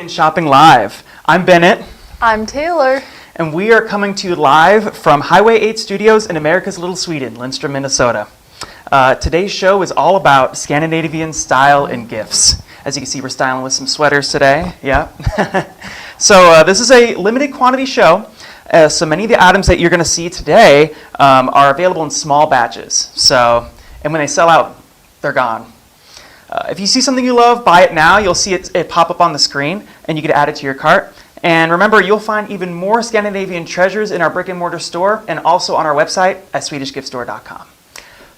Scandinavian Shopping Live. I'm Bennett. I'm Taylor. And we are coming to you live from Highway 8 Studios in America's Little Sweden, Lindstrom, Minnesota. Today's show is all about Scandinavian style and gifts. As you can see, we're styling with some sweaters today. Yeah. So this is a limited quantity show. So many of the items that you're going to see today are available in small batches. And when they sell out, they're gone. If you see something you love, buy it now. You'll see it pop up on the screen, and you can add it to your cart. And remember, you'll find even more Scandinavian treasures in our brick and mortar store and also on our website at swedishgiftstore.com.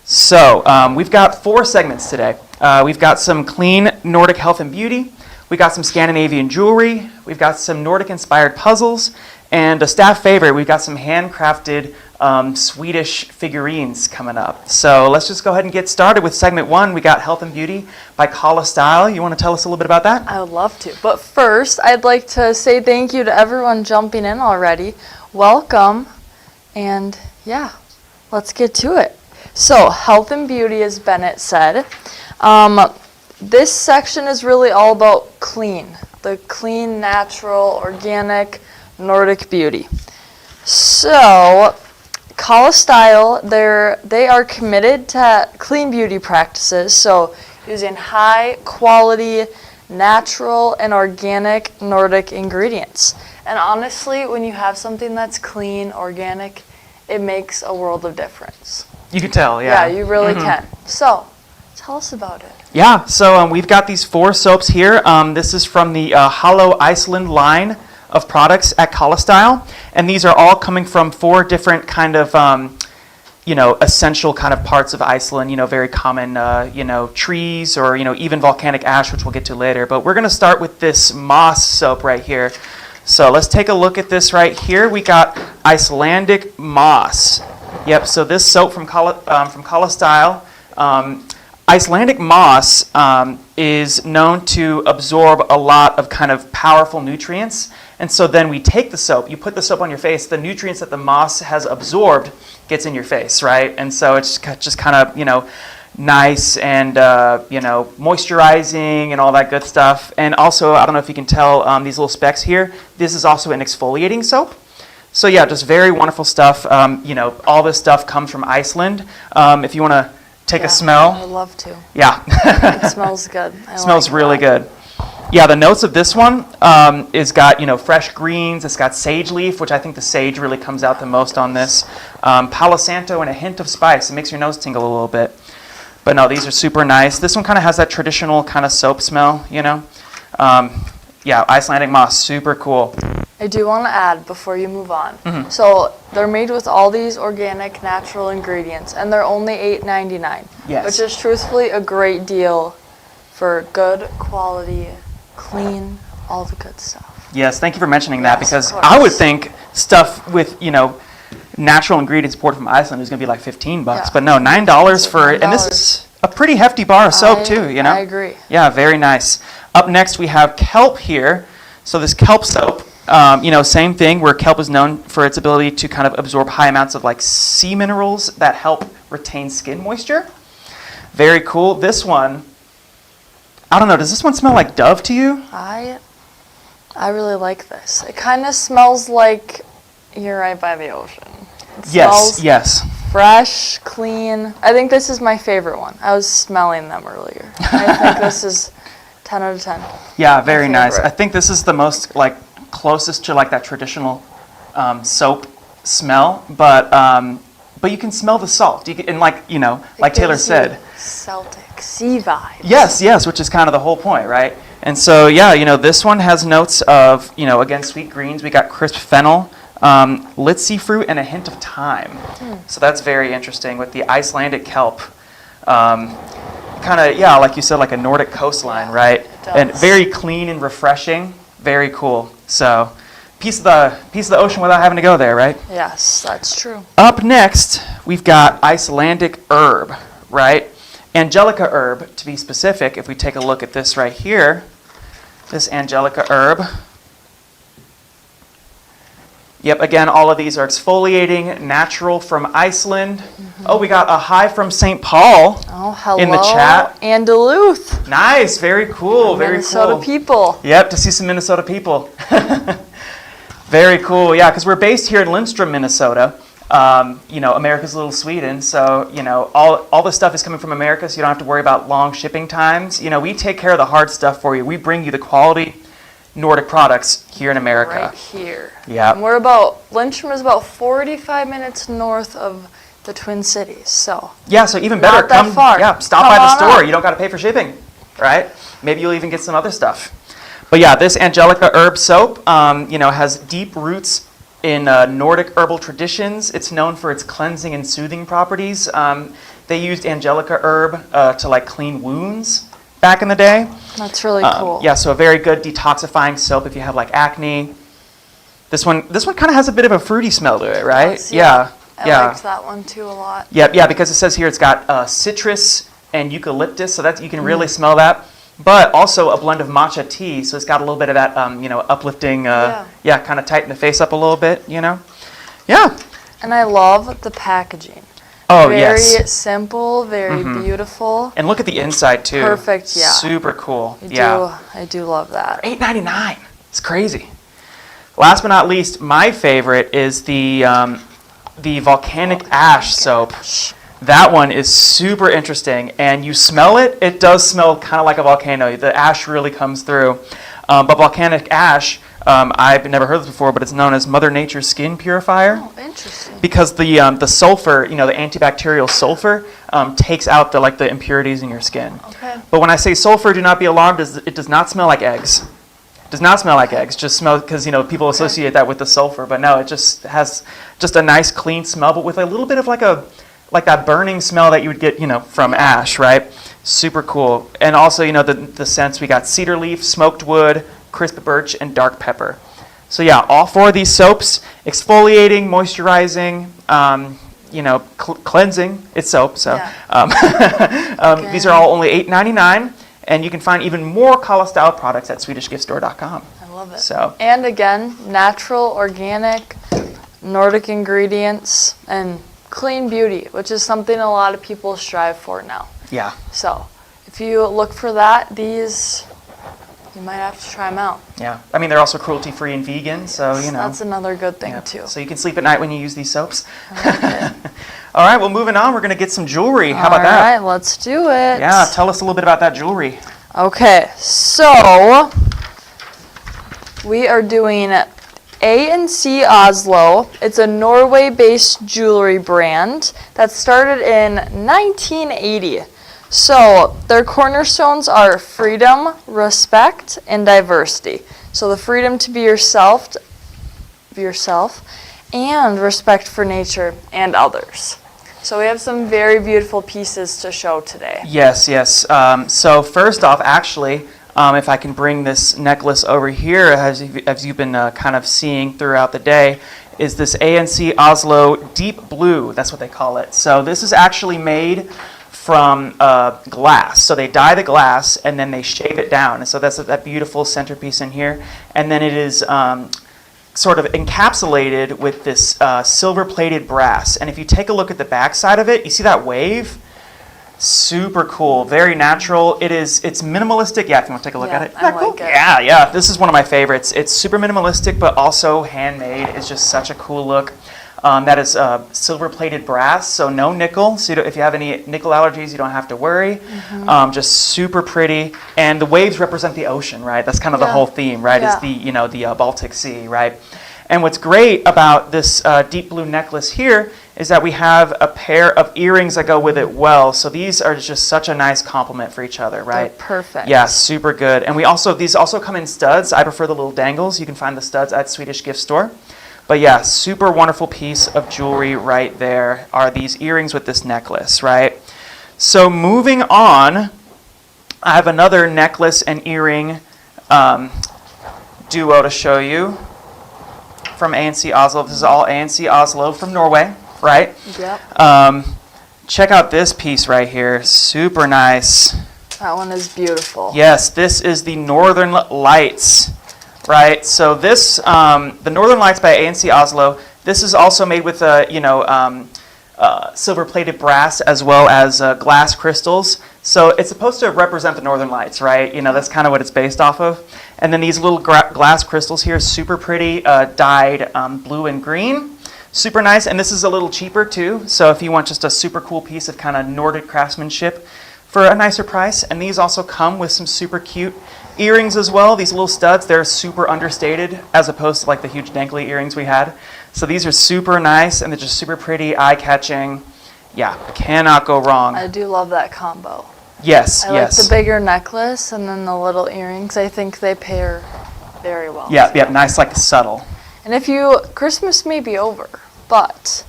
So we've got 4 segments today. We've got some clean Nordic health and beauty. We've got some Scandinavian jewelry. We've got some Nordic-inspired puzzles. And a staff favorite, we've got some handcrafted Swedish figurines coming up. So let's just go ahead and get started with segment 1. We got Health and Beauty by Kala Style. You want to tell us a little bit about that? I would love to. But first, I'd like to say thank you to everyone jumping in already. Welcome. And yeah, let's get to it. So, Health and Beauty, as Bennett said. This section is really all about clean. The clean, natural, organic, Nordic beauty. So, Kala Style, they are committed to clean beauty practices, so using high quality, natural, and organic Nordic ingredients. And honestly, when you have something that's clean, organic, it makes a world of difference. You can tell, yeah. Yeah, you really can. So, tell us about it. Yeah, so we've got these 4 soaps here. This is from the Hollow Iceland line of products at Kala Style, and these are all coming from 4 different kind of essential kind of parts of Iceland, very common trees or even volcanic ash, which we'll get to later. But we're going to start with this moss soap right here. So let's take a look at this right here. We got Icelandic moss. Yep, so this soap from Kala Style. Icelandic moss is known to absorb a lot of kind of powerful nutrients. And so then we take the soap, you put the soap on your face, the nutrients that the moss has absorbed gets in your face, right? And so it's just kind of, nice and, moisturizing and all that good stuff. And also, I don't know if you can tell these little specks here, this is also an exfoliating soap. So yeah, just very wonderful stuff. All this stuff comes from Iceland. If you want to take a smell. I'd love to. Yeah. It smells good. Smells really good. Yeah, the notes of this one is got, fresh greens. It's got sage leaf, which I think the sage really comes out the most on this. Palo Santo and a hint of spice. It makes your nose tingle a little bit. But no, these are super nice. This one kind of has that traditional kind of soap smell, Yeah, Icelandic moss, super cool. I do want to add before you move on. Mm-hmm. So they're made with all these organic, natural ingredients, and they're only $8.99. Yes. Which is truthfully a great deal for good quality, clean, all the good stuff. Yes, thank you for mentioning that, because I would think stuff with, natural ingredients imported from Iceland is going to be like $15, but no, $9 for it. And this is a pretty hefty bar of soap too, I agree. Yeah, very nice. Up next we have kelp here. So this kelp soap, same thing, where kelp is known for its ability to kind of absorb high amounts of like sea minerals that help retain skin moisture. Very cool. This one, I don't know, does this one smell like Dove to you? I really like this. It kind of smells like you're right by the ocean. It Yes. Fresh, clean. I think this is my favorite one. I was smelling them earlier. I think this is 10 out of 10. Yeah, very nice. I think this is the most closest to that traditional soap smell, but you can smell the salt. You can, and like Taylor said, Celtic sea vibes. Yes, which is kind of the whole point, right? And so this one has notes of again, sweet greens. We got crisp fennel, litsi fruit, and a hint of thyme. So that's very interesting with the Icelandic kelp. Kind of, like you said, like a Nordic coastline, right? And very clean and refreshing. Very cool. So, piece of the ocean without having to go there, right? Yes, that's true. Up next, we've got Icelandic herb, right? Angelica herb, to be specific. If we take a look at this right here, this Angelica herb. Yep, again, all of these are exfoliating, natural from Iceland. Mm-hmm. Oh, we got a high from St. Paul. Oh, Oh, hello. in the chat. And Duluth. Nice, very cool, very Minnesota cool. people. Yep, to see some Minnesota people. Very cool, yeah, because we're based here in Lindstrom, Minnesota. America's little Sweden. So, all the stuff is coming from America, so you don't have to worry about long shipping times. We take care of the hard stuff for you. We bring you the quality Nordic products here in America. Right here. Yeah. And Lindstrom is about 45 minutes north of the Twin Cities, so. Yeah, so even better, Not that far. Yeah, stop Come by the on store. up. You don't got to pay for shipping, right? Maybe you'll even get some other stuff. But yeah, this Angelica herb soap, has deep roots in Nordic herbal traditions. It's known for its cleansing and soothing properties. They used Angelica herb to clean wounds back in the day. That's really cool. Yeah, so a very good detoxifying soap if you have acne. This one kind of has a bit of a fruity smell to it, right? Does, yeah. I Yeah. liked that one too a lot. Yeah, because it says here it's got citrus and eucalyptus, so you can really smell that. But also a blend of matcha tea, so it's got a little bit of that, uplifting, kind of tighten the face up a little bit, Yeah. And I love the packaging. Oh, very yes. Simple, very beautiful. And look at the inside, too. Perfect, yeah. Super cool. I do love that. $8.99. It's crazy. Last but not least, my favorite is the volcanic ash soap. That one is super interesting, and you smell it. It does smell kind of like a volcano. The ash really comes through. But volcanic ash, I've never heard of this before, but it's known as Mother Nature's skin purifier. Oh, interesting. Because the sulfur, the antibacterial sulfur, takes out the impurities in your skin. Okay. But when I say sulfur, do not be alarmed. It does not smell like eggs. It does not smell like eggs. Just smell because people associate that with the sulfur, but no, it just has just a nice clean smell, but with a little bit of like that burning smell that you would get, from ash, right? Super cool. And also, the scents, we got cedar leaf, smoked wood, crisp birch, and dark pepper. So yeah, all four of these soaps, exfoliating, moisturizing, cleansing. It's soap, so. Yeah. These are all only $8.99, and you can find even more Kala style products at SwedishGiftStore.com. I love it. So. And again, natural, organic, Nordic ingredients, and clean beauty, which is something a lot of people strive for now. Yeah. So if you look for that, you might have to try them out. Yeah. I mean, they're also cruelty-free and vegan, so, That's another good thing, too. So you can sleep at night when you use these soaps. I like it. All right, well, moving on, we're going to get some jewelry. How about that? All right, let's do it. Yeah, tell us a little bit about that jewelry. Okay, so we are doing A&C Oslo. It's a Norway-based jewelry brand that started in 1980. So their cornerstones are freedom, respect, and diversity. So the freedom to be yourself, and respect for nature and others. So we have some very beautiful pieces to show today. Yes. So first off, actually, if I can bring this necklace over here, as you've been kind of seeing throughout the day, is this A&C Oslo Deep Blue. That's what they call it. So this is actually made from glass. So they dye the glass and then they shave it down. And so that's that beautiful centerpiece in here. And then it is sort of encapsulated with this silver-plated brass. And if you take a look at the back side of it, you see that wave? Super cool, very natural. It's minimalistic. Yeah, if you want to take a look at it. I like it. Yeah. This is one of my favorites. It's super minimalistic, but also handmade. It's just such a cool look. That is silver-plated brass, so no nickel. So if you have any nickel allergies, you don't have to worry. Just super pretty. And the waves represent the ocean, right? That's kind of the whole theme, right? Yeah. Is the Baltic Sea, right? And what's great about this deep blue necklace here is that we have a pair of earrings that go with it well. So these are just such a nice complement for each other, right? They're perfect. Yeah, super good. And these also come in studs. I prefer the little dangles. You can find the studs at Swedish Gift Store. But yeah, super wonderful piece of jewelry right there are these earrings with this necklace, right? So moving on, I have another necklace and earring duo to show you from A&C Oslo. This is all A&C Oslo from Norway, right? Yep. Check out this piece right here. Super nice. That one is beautiful. Yes, this is the Northern Lights. Right, so this, the Northern Lights by A&C Oslo, this is also made with a silver-plated brass as well as glass crystals. So it's supposed to represent the Northern Lights, right? You know, that's kind of what it's based off of. And then these little glass crystals here, super pretty, dyed blue and green. Super nice, and this is a little cheaper too. So if you want just a super cool piece of kind of Nordic craftsmanship for a nicer price. And these also come with some super cute earrings as well. These little studs, they're super understated as opposed to like the huge dangly earrings we had. So these are super nice, and they're just super pretty, eye-catching. Yeah, cannot go wrong. I do love that combo. Yes, I yes. like the bigger necklace and then the little earrings. I think they pair very well. Yeah, yeah, nice, like subtle. And Christmas may be over, but,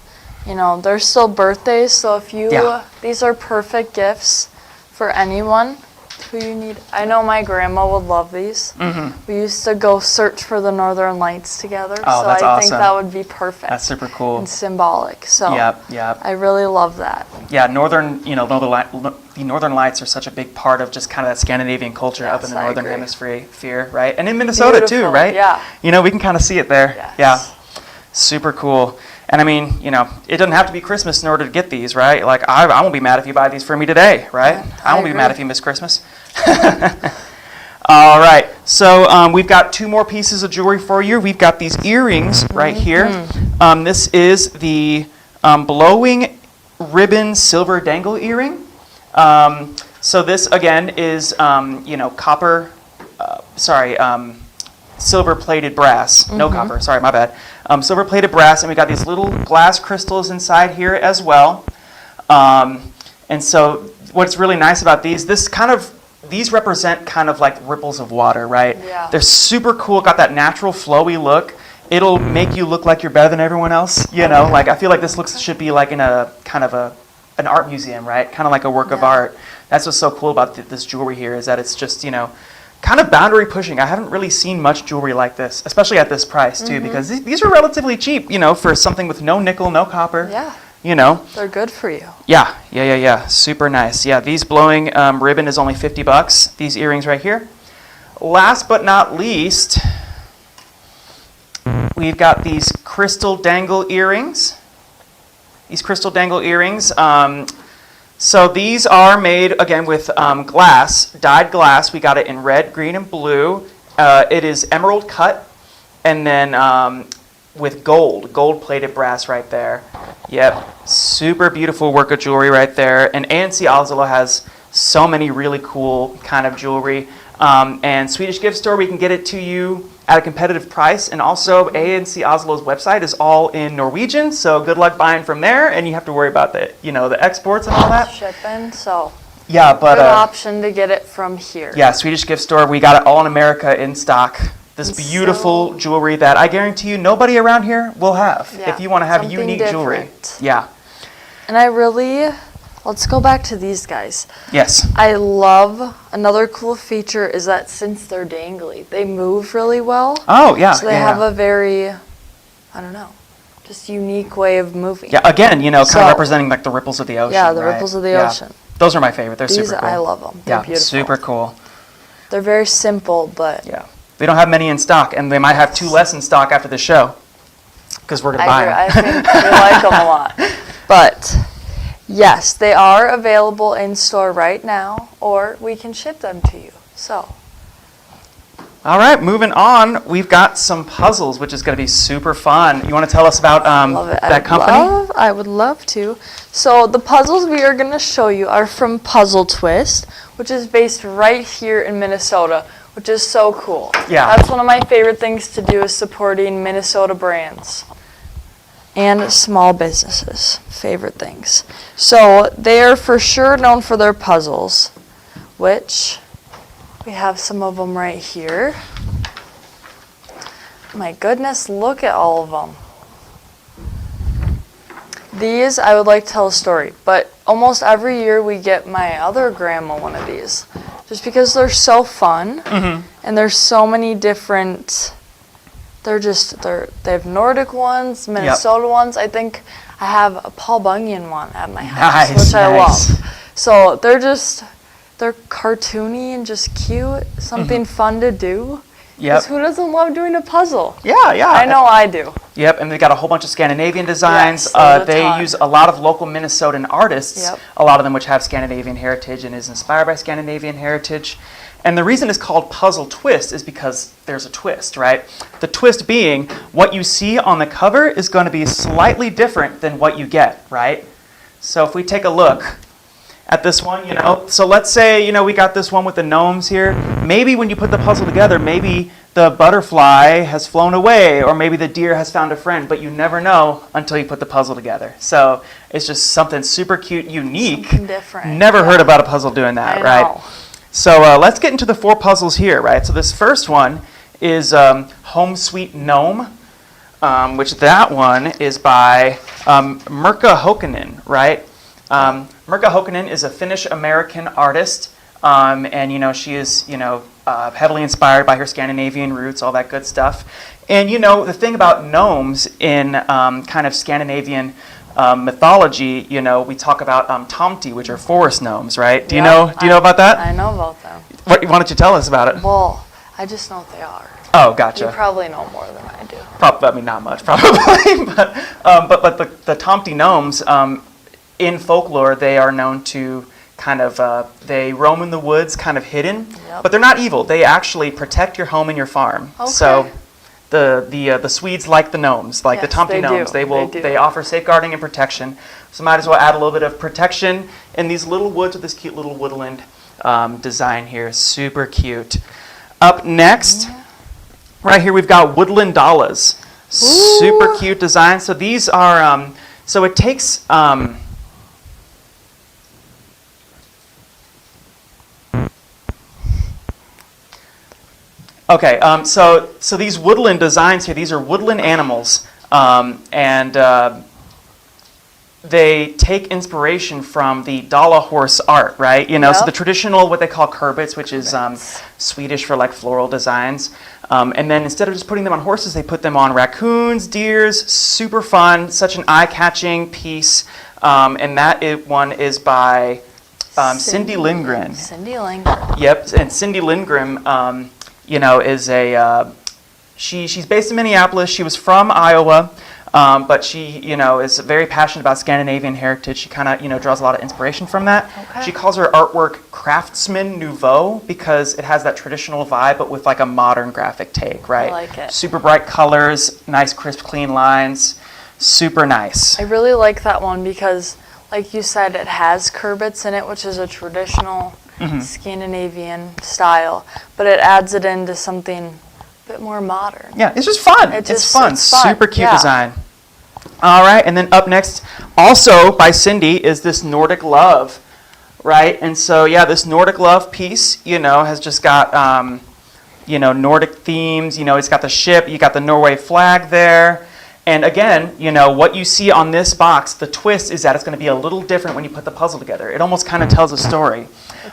you know, there's still birthdays, so if these are perfect gifts for anyone who you need. I know my grandma would love these. Mm-hmm. We used to go search for the Northern Lights together, oh, so that's I awesome. think that would be perfect. That's super cool. And symbolic, so yep. I really love that. Yeah, the Northern Lights are such a big part of just kind of that Scandinavian culture up in the Northern Hemisphere, right? And in Minnesota too, right? Yeah. You know, we can kind of see it there. Yes. Yeah, super cool. And I mean, you know, it doesn't have to be Christmas in order to get these, right? Like, I won't be mad if you buy these for me today, right? Yeah, I won't be mad if you miss Christmas. All right, so we've got two more pieces of jewelry for you. We've got these earrings right here. This is the blowing ribbon silver dangle earring. So this, again, is, copper, silver-plated brass. No copper, sorry, my bad. Silver-plated brass, and we got these little glass crystals inside here as well. And so what's really nice about these represent kind of like ripples of water, right? Yeah. They're super cool, got that natural flowy look. It'll make you look like you're better than everyone else, you know? Like, I feel like this should be like in a kind of an art museum, right? Kind of like a work of art. That's what's so cool about this jewelry here, is that it's just, you know, kind of boundary pushing. I haven't really seen much jewelry like this, especially at this price too, because these are relatively cheap, you know, for something with no nickel, no copper. Yeah. You know. They're good for you. Yeah. Super nice. Yeah, these blowing ribbon is only $50. These earrings right here. Last but not least, we've got these crystal dangle earrings. So these are made, again, with glass, dyed glass. We got it in red, green, and blue. It is emerald cut, and then with gold-plated brass right there. Yep, super beautiful work of jewelry right there. And ANC Oslo has so many really cool kind of jewelry. And Swedish Gift Store, we can get it to you at a competitive price. And also, ANC Oslo's website is all in Norwegian, so good luck buying from there. And you have to worry about the exports and all that. Shipping, so yeah, but good option to get it from here. Yeah, Swedish Gift Store, we got it all in America in stock. This beautiful jewelry that I guarantee you nobody around here will have if you want to have something unique different. jewelry. Yeah. And let's go back to these guys. Yes. I love, another cool feature is that since they're dangly, they move really well. Oh, yeah. So they have a very, I don't know, just unique way of moving. Yeah, again, kind of representing like the ripples of the ocean. Yeah, the ripples of the ocean. Those are my favorite. They're super cool. I love them. They're beautiful. Super cool. They're very simple, but... Yeah. We don't have many in stock, and they might have two less in stock after the show, because we're going to buy them. I think we like them a lot. But, yes, they are available in store right now, or we can ship them to you. So. All right, moving on, we've got some puzzles, which is going to be super fun. You want to tell us about that company? I would love to. So the puzzles we are going to show you are from Puzzle Twist, which is based right here in Minnesota, which is so cool. Yeah. That's one of my favorite things to do, is supporting Minnesota brands and small businesses. Favorite things. So they are for sure known for their puzzles, which we have some of them right here. My goodness, look at all of them. These, I would like to tell a story, but almost every year we get my other grandma one of these, just because they're so fun, and there's so many different, they have Nordic ones, Minnesota ones. I think I have a Paul Bunyan one at my house, which I love. So they're cartoony and just cute, something fun to do. Yep. Because who doesn't love doing a puzzle? Yeah, yeah. I know I do. Yep, and they got a whole bunch of Scandinavian designs. Yes, they use a lot of local Minnesotan artists, Yep. a lot of them which have Scandinavian heritage and is inspired by Scandinavian heritage. And the reason it's called puzzle twist is because there's a twist, right? The twist being what you see on the cover is going to be slightly different than what you get, right? So if we take a look at this one, so let's say, we got this one with the gnomes here. Maybe when you put the puzzle together, maybe the butterfly has flown away, or maybe the deer has found a friend, but you never know until you put the puzzle together. So it's just something super cute, unique. Something different. Never heard about a puzzle doing that, I right? know. So let's get into the 4 puzzles here, right? So this first one is Home Sweet Gnome, which that one is by Mirka Hokkanen, right? Mirka Hokkanen is a Finnish-American artist, and she is heavily inspired by her Scandinavian roots, all that good stuff. And the thing about gnomes in kind of Scandinavian mythology, we talk about tomti, which are forest gnomes, right? Do you know about that? I know about them. Why don't you tell us about it? Well, I just know what they are. Oh, gotcha. You probably know more than I do. Not much, probably. but the tomti gnomes, in folklore, they are known to kind of, they roam in the woods kind of hidden, but they're not evil. They actually protect your home and your farm. Okay. So the Swedes like the gnomes, like the Yes, tomti they gnomes. do. They offer safeguarding and protection. So might as well add a little bit of protection in these little woods with this cute little woodland design here. Super cute. Up next, right here we've got woodland dollas. Super cute design. So these are, so it takes, okay, so these woodland designs here, these are woodland animals, and they take inspiration from the Dala horse art, right? So the traditional, what they call kurbits, which is Swedish for like floral designs. And then instead of just putting them on horses, they put them on raccoons, deers. Super fun, such an eye-catching piece. And that one is by Cindy Lindgren. Cindy Lindgren. Yep, and Cindy Lindgren, is she's based in Minneapolis. She was from Iowa. But she, is very passionate about Scandinavian heritage. She kind of, draws a lot of inspiration from that. Okay. She calls her artwork craftsman nouveau because it has that traditional vibe, but with like a modern graphic take, right? I like it. Super bright colors, nice, crisp, clean lines. Super nice. I really like that one because, like you said, it has kurbits in it, which is a traditional Scandinavian style, but it adds it into something a bit more modern. Yeah, it's just fun. It's fun. Super cute design. All right, and then up next, also by Cindy, is this Nordic Love, right? And so, this Nordic Love piece, has just got, Nordic themes. It's got the ship, you got the Norway flag there. And again, what you see on this box, the twist is that it's going to be a little different when you put the puzzle together. It almost kind of tells a story.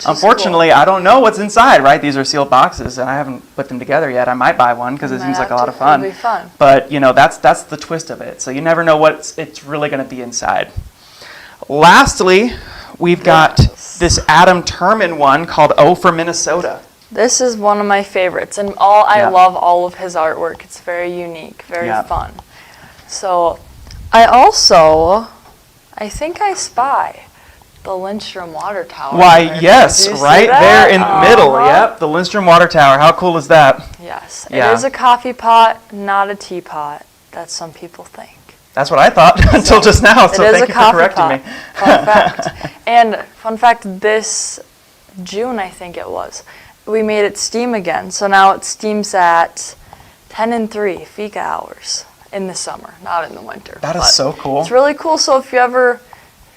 Unfortunately, cool. I don't know what's inside, right? These are sealed boxes, and I haven't put them together yet. I might buy one because it seems like a lot of fun. It'll be fun. But, that's the twist of it. So you never know what it's really going to be inside. Lastly, we've got this Adam Terman one called O for Minnesota. This is one of my favorites, and I love all of his artwork. It's very unique, very fun. So I think I spy the Lindstrom water tower. Why, yes, right there in the middle. Yep, the Lindstrom water tower. How cool is that? Yes, it is a coffee pot, not a teapot, that some people think. That's what I thought until just now, so thank you for correcting me. Fun fact. And fun fact, this June, I think it was, we made it steam again. So now it steams at 10 and 3 fika hours in the summer, not in the winter. That is so cool. It's really cool. So if you ever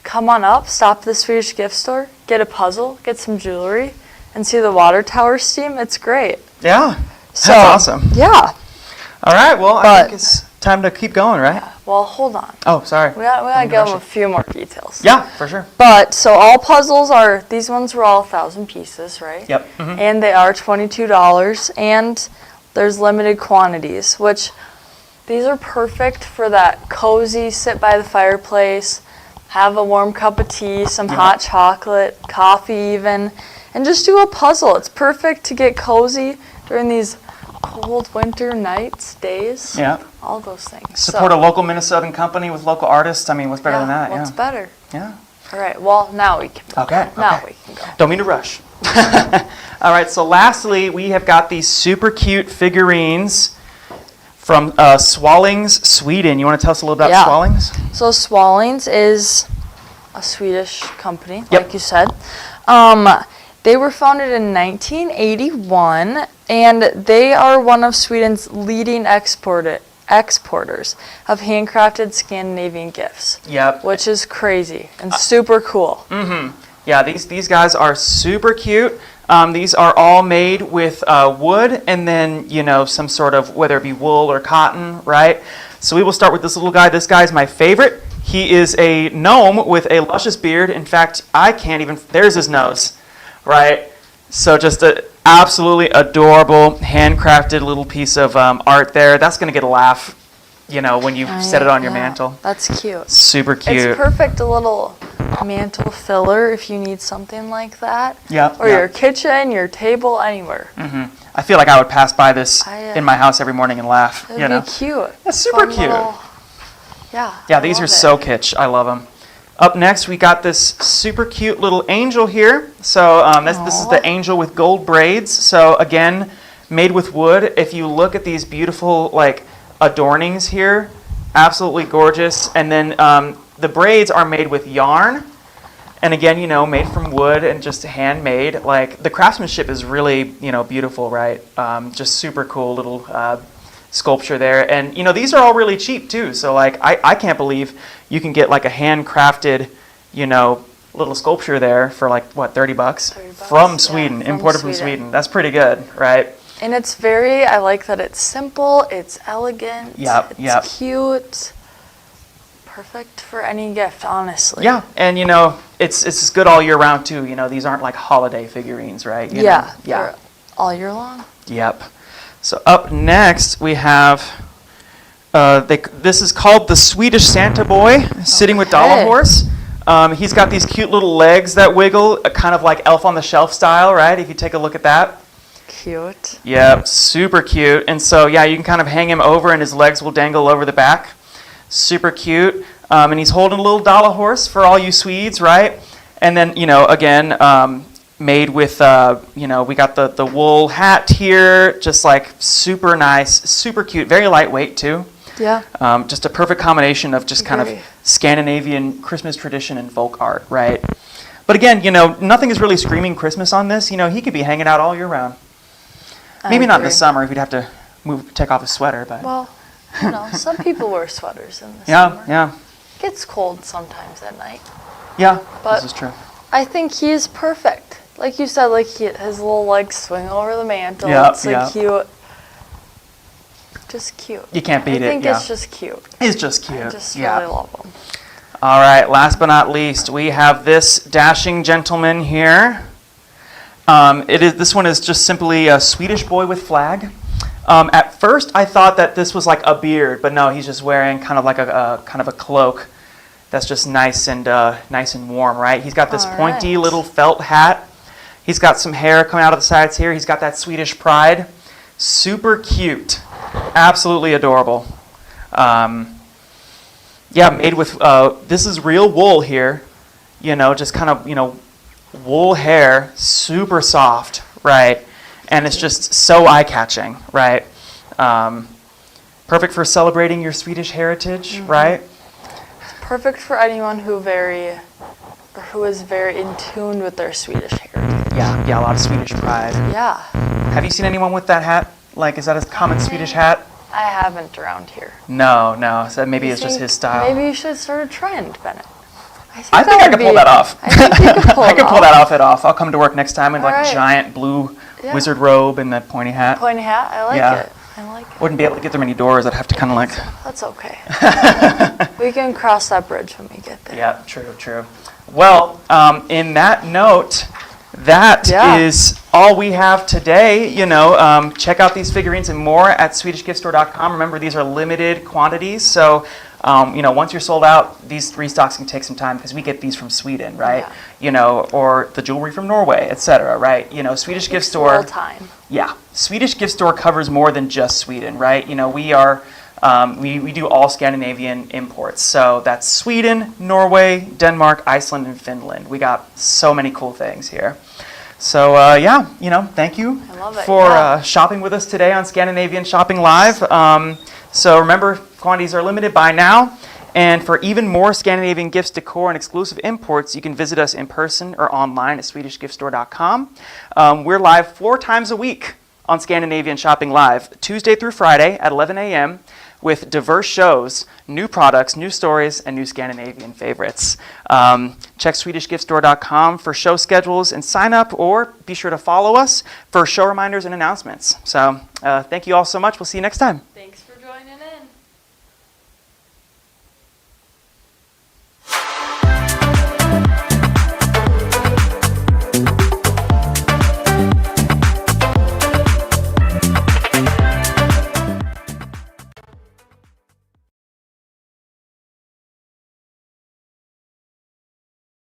come on up, stop at the Swedish gift store, get a puzzle, get some jewelry, and see the water tower steam, it's great. Yeah, that's awesome. Yeah. All right, well, I think it's time to keep going, right? Yeah. Well, hold on. Oh, sorry. We gotta give them a few more details. Yeah, for sure. But, so all puzzles these ones were all 1,000 pieces, right? Yep. And they are $22, and there's limited quantities, which these are perfect for that cozy, sit by the fireplace, have a warm cup of tea, some hot chocolate, coffee even, and just do a puzzle. It's perfect to get cozy during these cold winter nights, days. Yeah. All those things. Support a local Minnesotan company with local artists. I mean, what's better than that? What's better? Yeah. All right. Well, now we can. Okay. Now we can go. Don't mean to rush. All right. So lastly, we have got these super cute figurines from Swallings, Sweden. You want to tell us a little about Swallings? So Swallings is a Swedish company, Yep. like you said. They were founded in 1981, and they are one of Sweden's leading exporters of handcrafted Scandinavian gifts. Yep. Which is crazy and super cool. Yeah, these guys are super cute. These are all made with wood and then, some sort of, whether it be wool or cotton, right? So we will start with this little guy. This guy is my favorite. He is a gnome with a luscious beard. In fact, there's his nose, right? So just an absolutely adorable, handcrafted little piece of art there. That's going to get a laugh, when you set it on your mantle. That's cute. Super cute. It's perfect, a little mantle filler if you need something like that. Yeah. Or your kitchen, your table, anywhere. I feel like I would pass by this in my house every morning and laugh. It would be cute. That's super Fun cute. Yeah, these are so kitsch. I love them. Up next, we got this super cute little angel here. So this is the angel with gold braids. So again, made with wood. If you look at these beautiful adornings here, absolutely gorgeous. And then the braids are made with yarn. And again, made from wood and just handmade. The craftsmanship is really, beautiful, right? Just super cool little sculpture there. And, these are all really cheap too. So I can't believe you can get a handcrafted, little sculpture there for $30 from Sweden, imported from Sweden. That's pretty good, right? And it's I like that it's simple, it's elegant, it's cute. Perfect for any gift, honestly. Yeah, and it's good all year round too. These aren't like holiday figurines, right? They're all year long. Yep. So up next we have this is called the Swedish Santa Boy, sitting with Dollar Horse. He's got these cute little legs that wiggle, kind of like Elf on the Shelf style, right? If you take a look at that. Cute. Yep, super cute. And so you can kind of hang him over, and his legs will dangle over the back. Super cute. And he's holding a little dollar horse for all you Swedes, right? And then, again, made with, we got the wool hat here, just super nice, super cute, very lightweight too. Yeah. Just a perfect combination of just kind of Scandinavian Christmas tradition and folk art, right? But again, nothing is really screaming Christmas on this. He could be hanging out all year round. Maybe not in the summer if he'd have to take off his sweater, but. Well, some people wear sweaters in the summer. Yeah. It gets cold sometimes at night. Yeah, but this is true. I think he is perfect. Like you said, his little legs swing over the mantle. Yeah, it's cute. Just cute. You can't beat it. I think it's just cute. It's just cute. I just really love them. All right, last but not least, we have this dashing gentleman here. This one is just simply a Swedish boy with flag. At first, I thought that this was like a beard, but no, he's just wearing kind of like a cloak that's just nice and warm, right? He's got this pointy little felt hat. He's got some hair coming out of the sides here. He's got that Swedish pride. Super cute, absolutely adorable. Made with this is real wool here. Just kind of wool hair, super soft, right? And it's just so eye-catching, right? Perfect for celebrating your Swedish heritage, right? It's perfect for anyone who is very in tune with their Swedish heritage. Yeah, a lot of Swedish pride. Yeah. Have you seen anyone with that hat? Is that a common Swedish hat? I haven't around here. No. So maybe it's just his style. Maybe you should start a trend, Bennett. I think I could pull that off. I think you could pull I could pull that outfit off. I'll come to work next time in a giant blue wizard robe and that pointy hat. Pointy hat, I like it. I like it. Wouldn't be able to get through many doors. I'd have to kind of That's okay. We can cross that bridge when we get there. Yeah, true. Well, in that note, that is all we have today. Check out these figurines and more at SwedishGiftStore.com. Remember, these are limited quantities, so Once you're sold out, these restocks can take some time because we get these from Sweden, right? Or the jewelry from Norway, etc., right? Swedish gift store. Full time. Yeah, Swedish gift store covers more than just Sweden, right? We do all Scandinavian imports. So that's Sweden, Norway, Denmark, Iceland, and Finland. We got so many cool things here. So thank you for shopping with us today on Scandinavian Shopping Live. So remember, quantities are limited by now. And for even more Scandinavian gifts, decor, and exclusive imports, you can visit us in person or online at SwedishGiftStore.com. We're live 4 times a week on Scandinavian Shopping Live, Tuesday through Friday at 11 a.m. with diverse shows, new products, new stories, and new Scandinavian favorites. Check SwedishGiftStore.com for show schedules and sign up, or be sure to follow us for show reminders and announcements. So thank you all so much. We'll see you next time. Thanks.